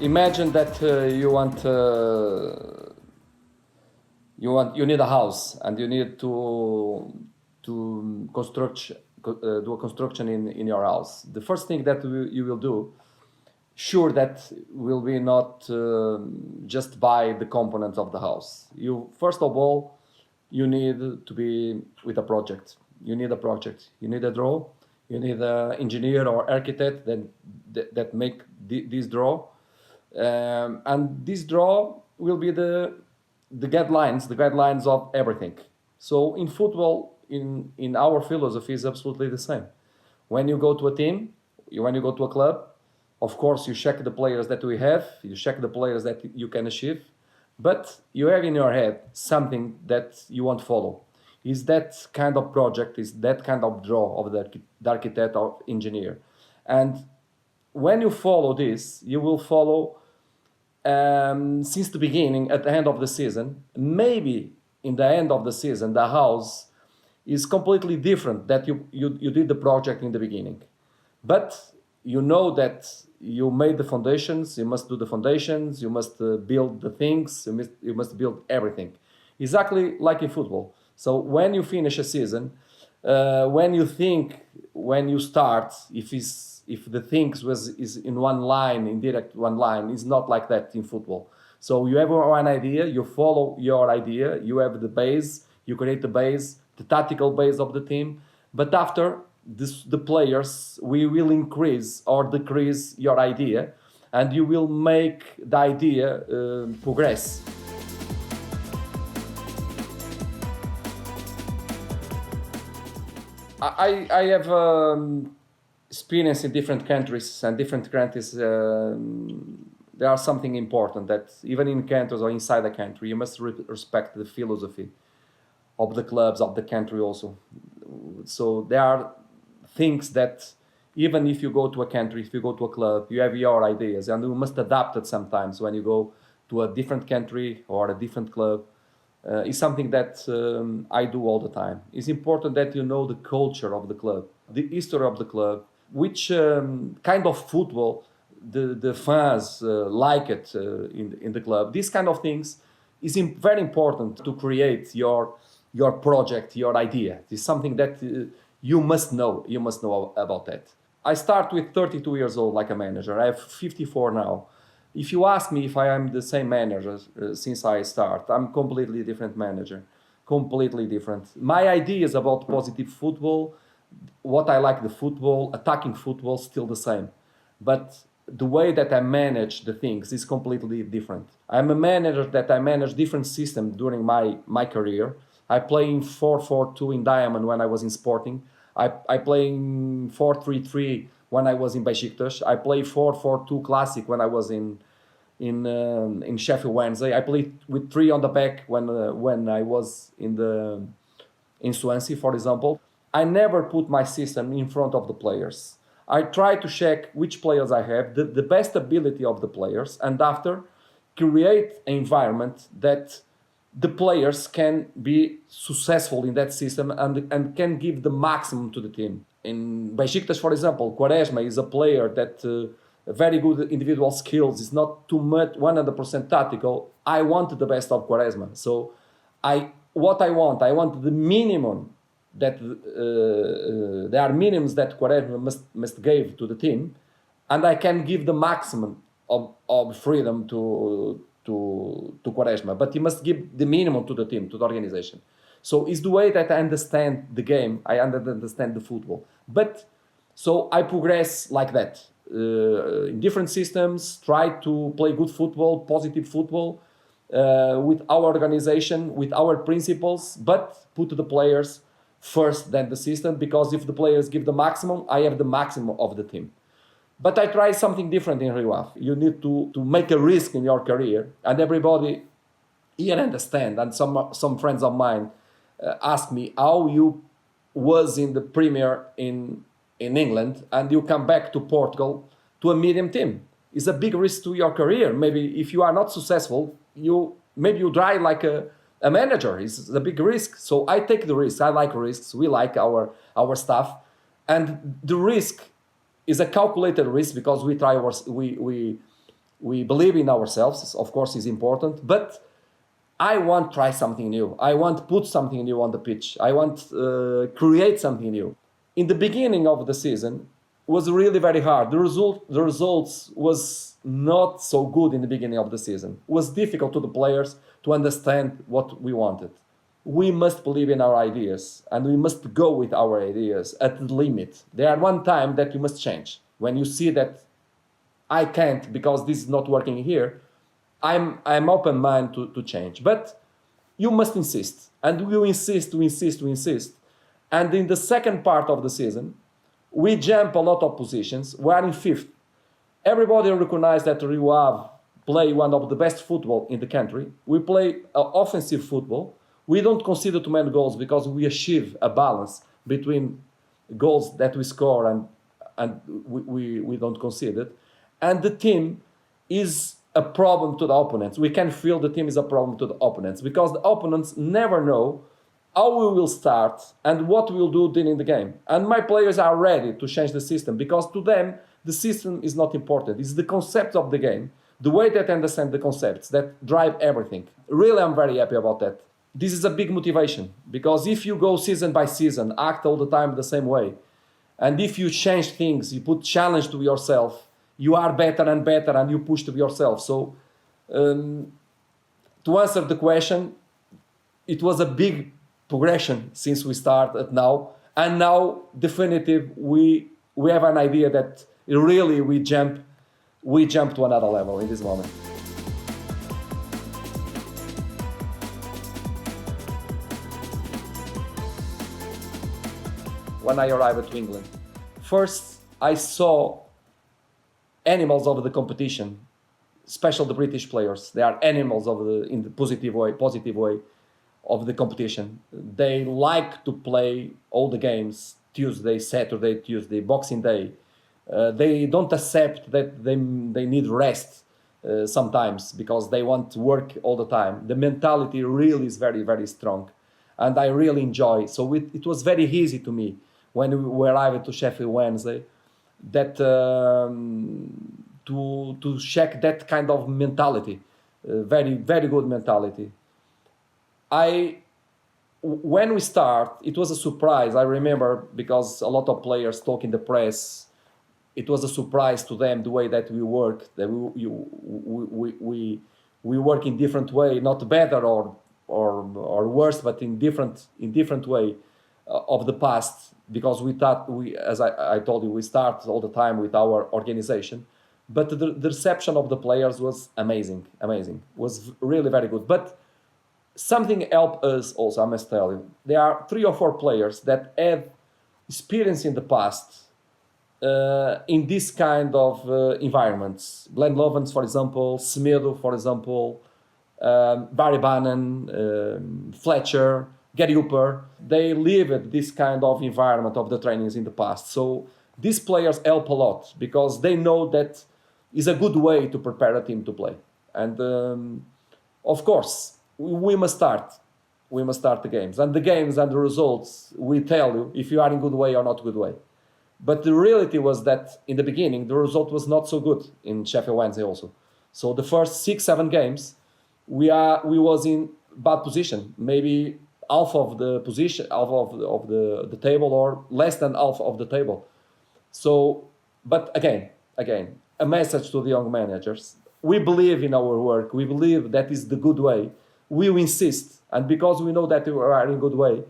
Imagine that you need a house and you need to do a construction in your house. The first thing that you will do, sure, that will be not just buy the components of the house. You first of all, you need to be with a project. You need a project. You need a draw. You need an engineer or architect that make this draw, and this draw will be the guidelines of everything. So in football, in our philosophy is absolutely the same. When you go to a team, when you go to a club, of course you check the players that we have, you check the players that you can achieve, but you have in your head something that you want to follow. Is that kind of project, is that kind of draw of the architect or engineer. And when you follow this, you will follow since the beginning, at the end of the season. Maybe in the end of the season, the house is completely different that you did the project in the beginning. But you know that you made the foundations, you must do the foundations, you must build the things, you must build everything. Exactly like in football. So when you finish a season, when you think, when you start, if the things is in one line, in direct one line, it's not like that in football. So you have one idea, you follow your idea, you have the base, you create the base, the tactical base of the team. But after this, the players, we will increase or decrease your idea, and you will make the idea progress. I have experience in different countries, and different countries, there are something important that even in countries or inside the country, you must respect the philosophy of the clubs of the country also. So there are things that even if you go to a country, if you go to a club, you have your ideas, and you must adapt it sometimes when you go to a different country or a different club. Is something that I do all the time. It's important that you know the culture of the club, the history of the club, which kind of football the fans like it in the club. These kind of things is very important to create your project, your idea. It's something that you must know. You must know about that. I start with 32 years old like a manager. I have 54 now. If you ask me if I am the same manager since I start, I'm completely different manager, completely different. My ideas about positive football, what I like the football, attacking football, still the same. But the way that I manage the things is completely different. I'm a manager that I manage different systems during my career. I play in 4-4-2 in Diamond when I was in Sporting. I play in 4-3-3 when I was in Besiktas. I play 4-4-2 Classic when I was in Sheffield Wednesday. I played with three on the back when I was in Swansea, for example. I never put my system in front of the players. I try to check which players I have, the best ability of the players, and after create an environment that the players can be successful in that system and can give the maximum to the team. In Besiktas, for example, Quaresma is a player that very good individual skills. Is not too much 100% tactical. I want the best of Quaresma. So I want the minimum that there are minimums that Quaresma must give to the team, and I can give the maximum of freedom to Quaresma, but he must give the minimum to the team, to the organization. So it's the way that I understand the game, I understand the football. But so I progress like that in different systems, try to play good football, positive football, with our organization, with our principles, but put the players first than the system, because if the players give the maximum, I have the maximum of the team. But I try something different in Rio Ave. You need to make a risk in your career, and everybody here understand. And some friends of mine ask me how you was in the Premier in England and you come back to Portugal to a medium team. It's a big risk to your career. Maybe if you are not successful, you die like a manager. It's a big risk. So I take the risk. I like risks. We like our staff, and the risk is a calculated risk because we We believe in ourselves, of course, is important, but I want to try something new. I want to put something new on the pitch. I want to create something new. In the beginning of the season, was really very hard. The results was not so good in the beginning of the season. It was difficult to the players to understand what we wanted. We must believe in our ideas and we must go with our ideas at the limit. There are one time that you must change. When you see that I can't because this is not working here, I'm open mind to change. But you must insist. And we will insist, we insist, we insist. And in the second part of the season, we jump a lot of positions. We are in fifth. Everybody recognizes that Rio Ave play one of the best football in the country. We play offensive football. We don't concede too many goals because we achieve a balance between goals that we score and we don't concede it. And the team is a problem to the opponents. We can feel the team is a problem to the opponents because the opponents never know how we will start and what we'll do during the game. And my players are ready to change the system because to them, the system is not important. It's the concept of the game, the way that they understand the concepts that drive everything. Really, I'm very happy about that. This is a big motivation because if you go season by season, act all the time the same way, and if you change things, you put challenge to yourself, you are better and better and you push to yourself. So to answer the question, it was a big progression since we started now. And now, definitive, we have an idea that really we jump to another level in this moment. When I arrived to England, first I saw animals of the competition, especially the British players. They are animals in the positive way of the competition. They like to play all the games, Tuesday, Saturday, Tuesday, Boxing Day. They don't accept that they need rest sometimes because they want to work all the time. The mentality really is very, very strong. And I really enjoy. So it was very easy to me when we arrived to Sheffield Wednesday that to check that kind of mentality, very, very good mentality. When we start, it was a surprise. I remember because a lot of players talk in the press. It was a surprise to them the way that we work. That we work in different way, not better or worse, but in different way of the past. Because we thought as I told you, we start all the time with our organization, but the reception of the players was amazing, was really very good. But something helped us also, I must tell you. There are 3 or 4 players that have experience in the past in this kind of environments. Glenn Lovens, for example, Semedo, for example, Barry Bannon, Fletcher, Gary Hooper. They lived this kind of environment of the trainings in the past. So these players help a lot because they know that is a good way to prepare a team to play. And of course, we must start the games. And the games and the results will tell you if you are in good way or not good way. But the reality was that in the beginning, the result was not so good in Sheffield Wednesday also. So the first 6-7 games, we was in bad position. Maybe half of the position, half of the table, or less than half of the table. So, but again, a message to the young managers. We believe in our work. We believe that is the good way. We will insist. And because we know that we are in good way,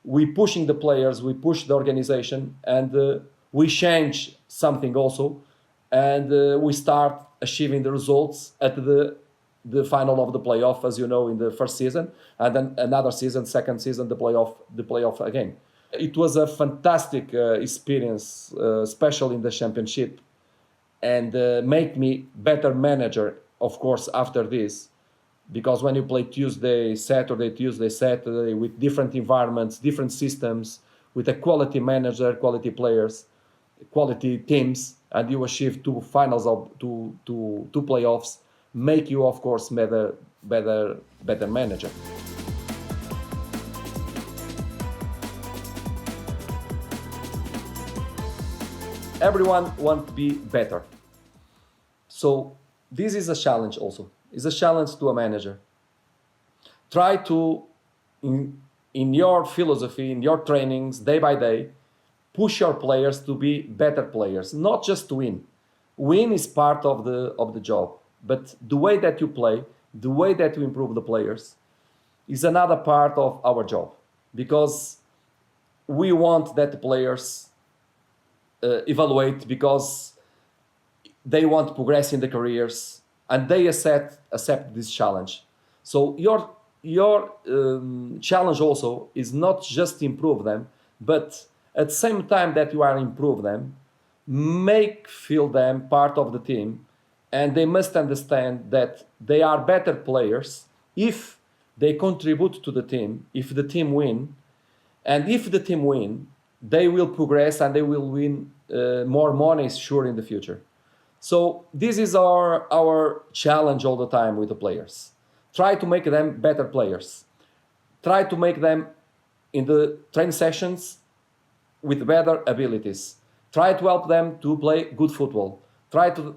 we pushing the players, we push the organization, and we change something also. And we start achieving the results at the final of the playoff, as you know, in the first season, and then another season, second season, the playoff again. It was a fantastic experience, especially in the championship, and make me better manager, of course, after this, because when you play Tuesday, Saturday with different environments, different systems, with a quality manager, quality players, quality teams, and you achieve 2 finals of two playoffs, make you, of course, better manager. Everyone wants to be better. So this is a challenge also. It's a challenge to a manager. Try to, in your philosophy, in your trainings, day by day, push your players to be better players, not just to win. Win is part of the job, but the way that you play, the way that you improve the players, is another part of our job, because we want that the players evaluate, because they want to progress in the careers, and they accept this challenge. So your challenge also is not just to improve them, but at the same time that you are improve them, feel them part of the team, and they must understand that they are better players if they contribute to the team, if the team win, and if the team win, they will progress and they will win more money, sure, in the future. So this is our challenge all the time with the players. Try to make them better players. Try to make them in the training sessions with better abilities. Try to help them to play good football. Try to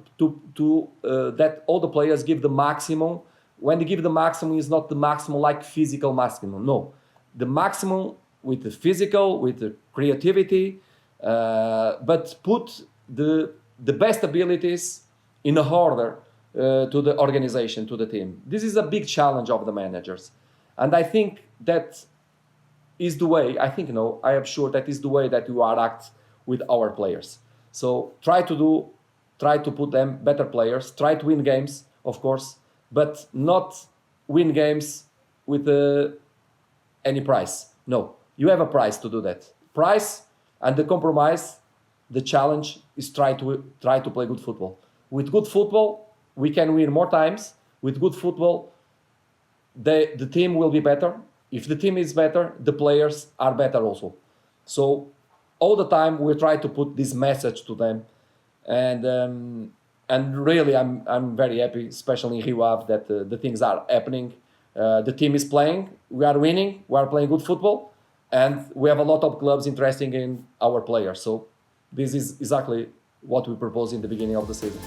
that all the players give the maximum. When they give the maximum, is not the maximum like physical maximum. No, the maximum with the physical, with the creativity, but put the best abilities in a order to the organization, to the team. This is a big challenge of the managers, and I think that is the way. I think no, I am sure that is the way that you are act with our players. So try to put them better players. Try to win games, of course, but not win games with any price. No, you have a price to do that. Price and the compromise, the challenge is try to play good football. With good football, we can win more times. With good football, the team will be better. If the team is better, the players are better also. So all the time we try to put this message to them, and really I'm very happy, especially in Rio Ave, that the things are happening. The team is playing, we are winning, we are playing good football, and we have a lot of clubs interested in our players. So this is exactly what we proposed in the beginning of the season.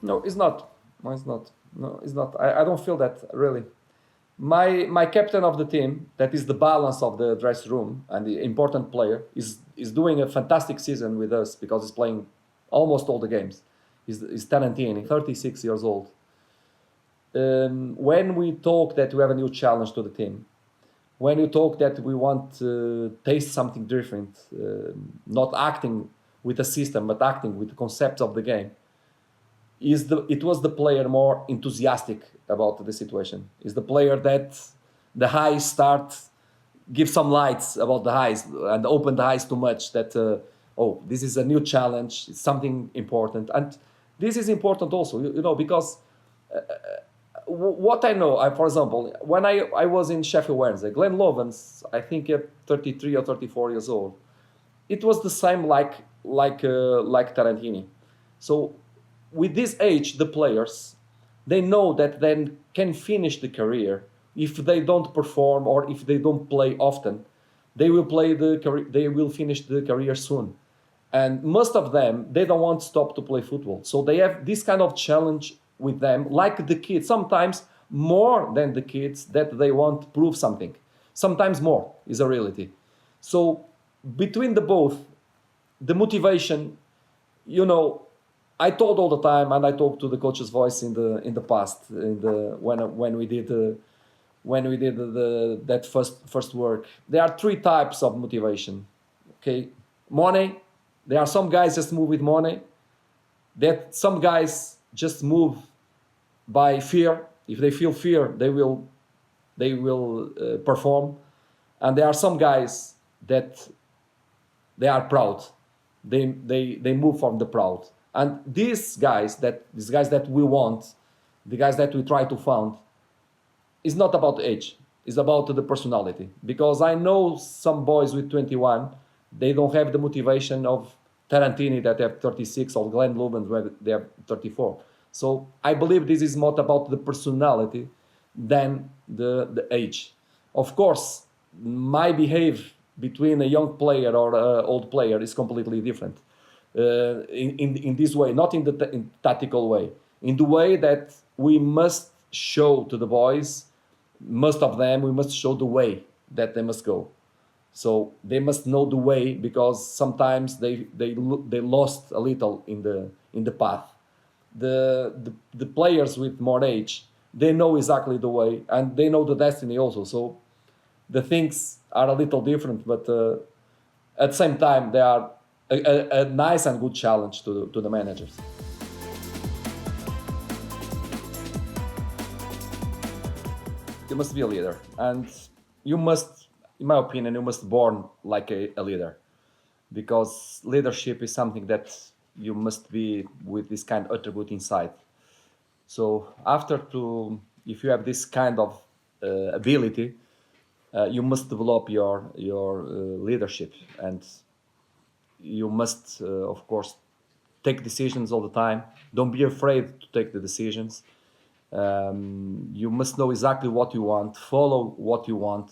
No, it's not. No, it's not. No, it's not. I don't feel that really. My captain of the team, that is the balance of the dressing room and the important player, is doing a fantastic season with us because he's playing almost all the games. He's Tarantini, 36 years old. When we talk that we have a new challenge to the team, when you talk that we want to taste something different, not acting with the system, but acting with the concepts of the game, it was the player more enthusiastic about the situation. Is the player that the highs start give some lights about the highs and open the eyes too much, that oh, this is a new challenge, it's something important. And this is important also, because what I know, for example, when I was in Sheffield Wednesday, Glenn Lovens, I think at 33 or 34 years old, it was the same like Tarantini. So with this age, the players, they know that they can finish the career. If they don't perform or if they don't play often, they will finish the career soon. And most of them, they don't want to stop to play football. So they have this kind of challenge with them, like the kids, sometimes more than the kids, that they want to prove something. Sometimes more is a reality. So between the both, the motivation, I told all the time, and I talked to the coach's voice in the past, when we did that first work. There are three types of motivation. Okay, money. There are some guys just move with money. That some guys just move by fear. If they feel fear, they will perform. And there are some guys that they are proud. They move from the proud. And these guys that we want, the guys that we try to found, is not about age. It's about the personality. Because I know some boys with 21, they don't have the motivation of Tarantini that have 36 or Glenn Lubin where they have 34. So I believe this is more about the personality than the age. Of course, my behavior between a young player or an old player is completely different. In this way, not in the in tactical way, in the way that we must show to the boys, most of them, we must show the way that they must go. So they must know the way, because sometimes they lost a little in the path. The players with more age, they know exactly the way, and they know the destiny also. So the things are a little different, but at the same time they are a nice and good challenge to the managers. You must be a leader, and you must, in my opinion, you must born like a leader, because leadership is something that you must be with this kind of attribute inside. So after to, if you have this kind of ability, you must develop your leadership, and you must, of course, take decisions all the time. Don't be afraid to take the decisions. You must know exactly what you want, follow what you want.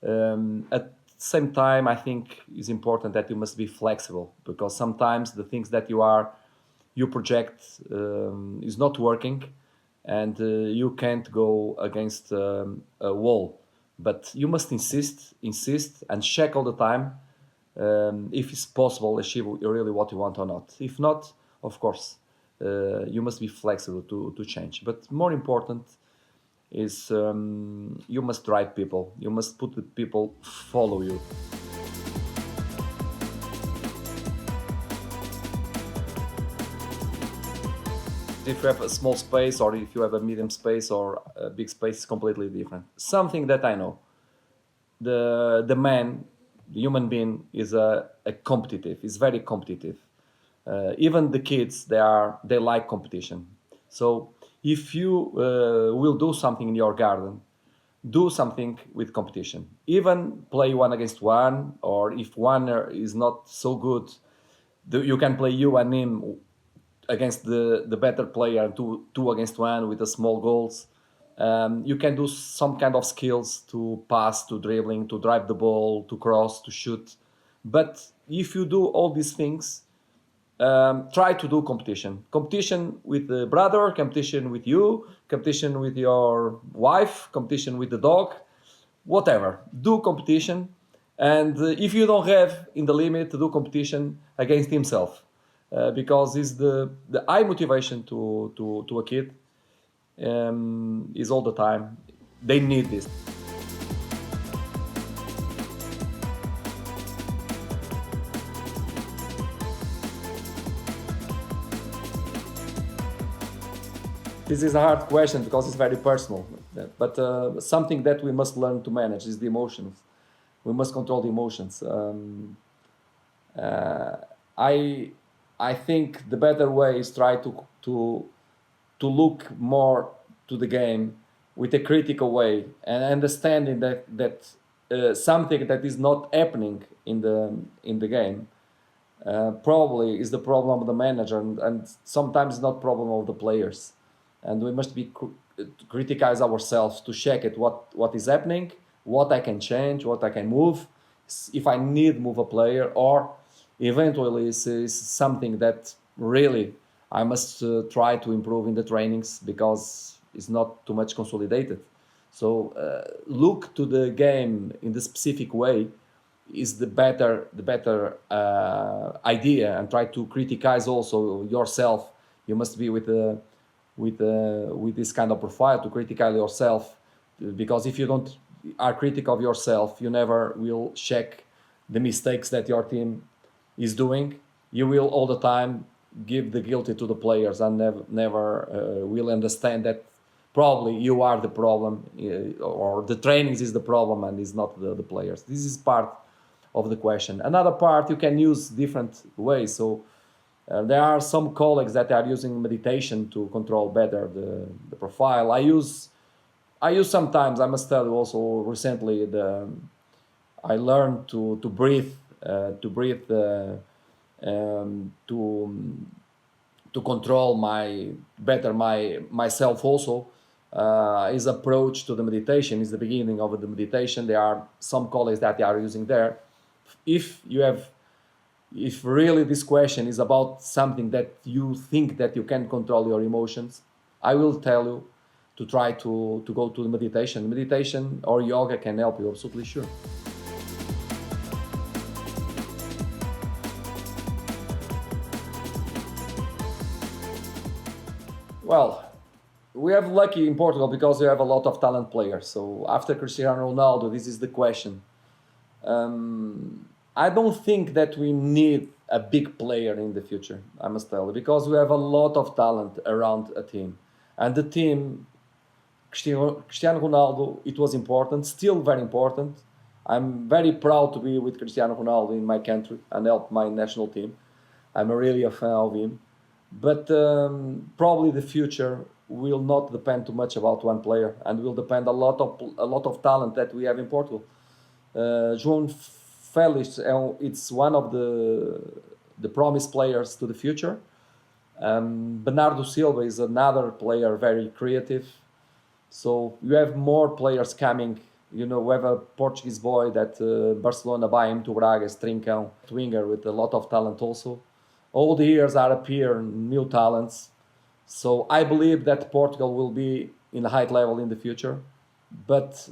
At the same time, I think it's important that you must be flexible, because sometimes the things that you project is not working, and you can't go against a wall. But you must insist, and check all the time if it's possible achieve really what you want or not. If not, of course, you must be flexible to change. But more important is you must drive people. You must put the people follow you. If you have a small space, or if you have a medium space or a big space, it's completely different. Something that I know, the man, the human being, is a competitive. Is very competitive. Even the kids, they like competition. So if you will do something in your garden, do something with competition. Even play one against one, or if one is not so good, you can play you and him against the better player, two against one with the small goals. You can do some kind of skills to pass, to dribbling, to drive the ball, to cross, to shoot. But if you do all these things, try to do competition with the brother, competition with you, competition with your wife, competition with the dog, whatever. Do competition, and if you don't have in the limit, do competition against himself, because it's the high motivation to a kid, is all the time. They need this. This is a hard question because it's very personal. But something that we must learn to manage is the emotions. We must control the emotions. Uh, I I think the better way is try to look more to the game with a critical way, and understanding that something that is not happening in the game probably is the problem of the manager, and sometimes not problem of the players. And we must be criticize ourselves to check it, what is happening, what I can change, what I can move, if I need move a player, or eventually is something that really I must try to improve in the trainings, because it's not too much consolidated. So look to the game in the specific way is the better idea, and try to criticize also yourself. You must be with this kind of profile to criticize yourself, because if you don't are critical of yourself, you never will check the mistakes that your team is doing. You will all the time give the guilty to the players, and never will understand that probably you are the problem, or the trainings is the problem and is not the players. This is part of the question. Another part, you can use different ways. So there are some colleagues that are using meditation to control better the profile. I use sometimes, I must tell you also recently, I learned to breathe, to control my myself also. his approach to the meditation is the beginning of the meditation. There are some colleagues that they are using there. If really this question is about something that you think that you can control your emotions, I will tell you to try to go to the meditation. Meditation or yoga can help you, absolutely sure. Well, we have lucky in Portugal because we have a lot of talent players. So after Cristiano Ronaldo, this is the question. I don't think that we need a big player in the future, I must tell you, because we have a lot of talent around a team. And the team, Cristiano Ronaldo, it was important, still very important. I'm very proud to be with Cristiano Ronaldo in my country and help my national team. I'm really a fan of him. But probably the future will not depend too much about one player and will depend a lot of talent that we have in Portugal. João Félix, it's one of the promised players to the future. Bernardo Silva is another player, very creative. So you have more players coming. We have a Portuguese boy that Barcelona buy him to Braga, Trincão, winger with a lot of talent also. All the years are appearing new talents. So I believe that Portugal will be in a high level in the future, but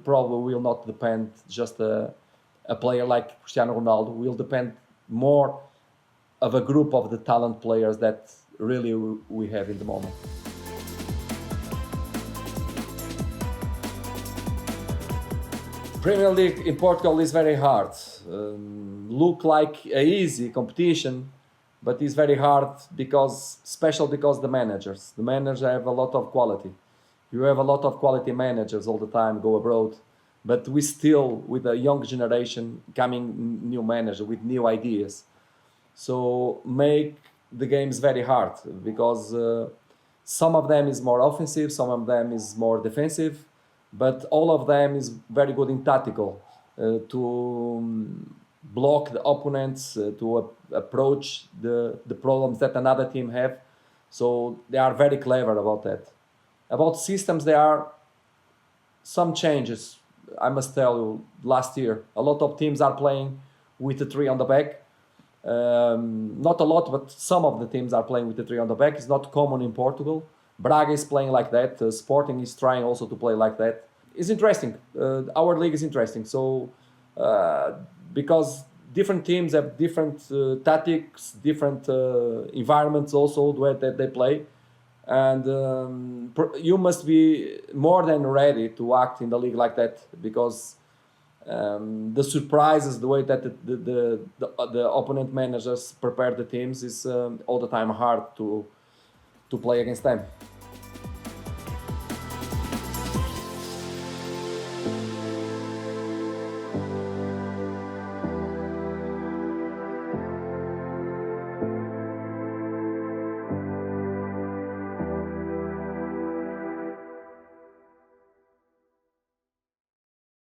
probably will not depend just a player like Cristiano Ronaldo. Will depend more of a group of the talent players that really we have in the moment. Premier League in Portugal is very hard. Look like a easy competition, but it's very hard especially because the managers have a lot of quality. You have a lot of quality managers all the time go abroad, but we still with a young generation coming new manager with new ideas. So make the games very hard because some of them is more offensive, some of them is more defensive, but all of them is very good in tactical to block the opponents, to approach the problems that another team have. So they are very clever about that. About systems, there are some changes. I must tell you, last year, a lot of teams are playing with the three on the back. Not a lot, but some of the teams are playing with the three on the back. It's not common in Portugal. Braga is playing like that. Sporting is trying also to play like that. It's interesting. Our league is interesting. So, because different teams have different tactics, different environments also the way that they play. And you must be more than ready to act in the league like that because the surprises, the way that the opponent managers prepare the teams is all the time hard to play against them.